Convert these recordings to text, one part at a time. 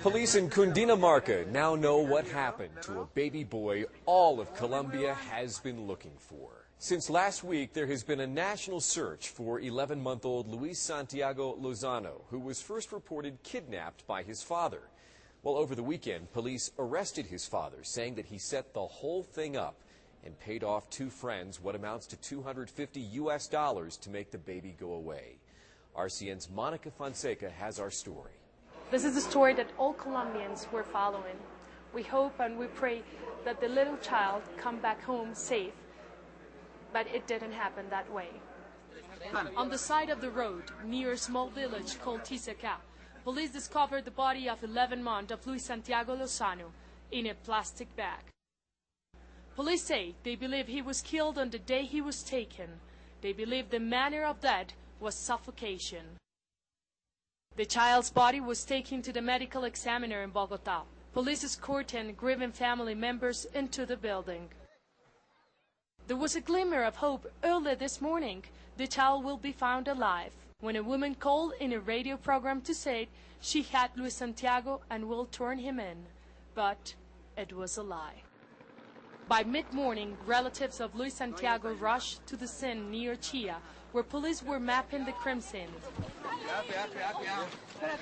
Police in Cundinamarca now know what happened to a baby boy all of Colombia has been looking for. Since last week, there has been a national search for 11-month-old Luis Santiago Lozano, who was first reported kidnapped by his father. Well, over the weekend, police arrested his father, saying that he set the whole thing up and paid off two friends what amounts to $250 to make the baby go away. RCN's Monica Fonseca has our story. This is a story that all Colombians were following. We hope and we pray that the little child come back home safe, but it didn't happen that way. On the side of the road, near a small village called Tiseca, police discovered the body of 11-month-old Luis Santiago Lozano in a plastic bag. Police say they believe he was killed on the day he was taken. They believe the manner of death was suffocation. The child's body was taken to the medical examiner in Bogota. Police escorted grieving family members into the building. There was a glimmer of hope early this morning. The child will be found alive when a woman called in a radio program to say she had Luis Santiago and will turn him in. But it was a lie. By mid-morning, relatives of Luis Santiago rushed to the scene near Chía, where police were mapping the crime scene.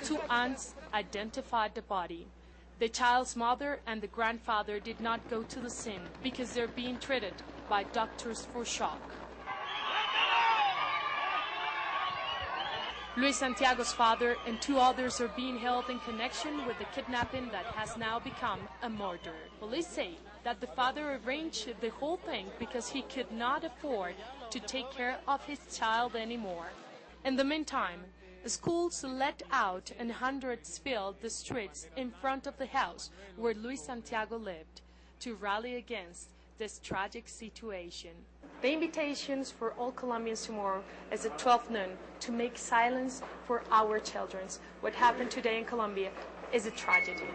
Two aunts identified the body. The child's mother and the grandfather did not go to the scene because they're being treated by doctors for shock. Luis Santiago's father and two others are being held in connection with the kidnapping that has now become a murder. Police say that the father arranged the whole thing because he could not afford to take care of his child anymore. In the meantime, schools let out and hundreds filled the streets in front of the house where Luis Santiago lived to rally against this tragic situation. The invitations for all Colombians tomorrow is at 12 noon to make silence for our children. What happened today in Colombia is a tragedy.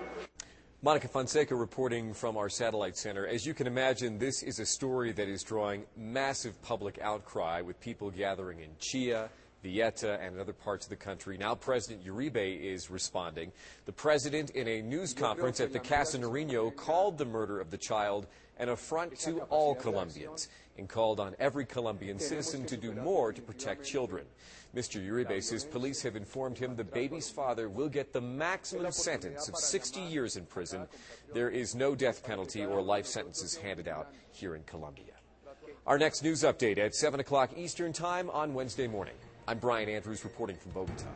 Monica Fonseca reporting from our satellite center. As you can imagine, this is a story that is drawing massive public outcry, with people gathering in Chía, Villeta, and other parts of the country. Now President Uribe is responding. The president, in a news conference at the Casa Nariño, called the murder of the child an affront to all Colombians and called on every Colombian citizen to do more to protect children. Mr. Uribe says police have informed him the baby's father will get the maximum sentence of 60 years in prison. There is no death penalty or life sentences handed out here in Colombia. Our next news update at 7 o'clock Eastern Time on Wednesday morning. I'm Brian Andrews reporting from Bogota.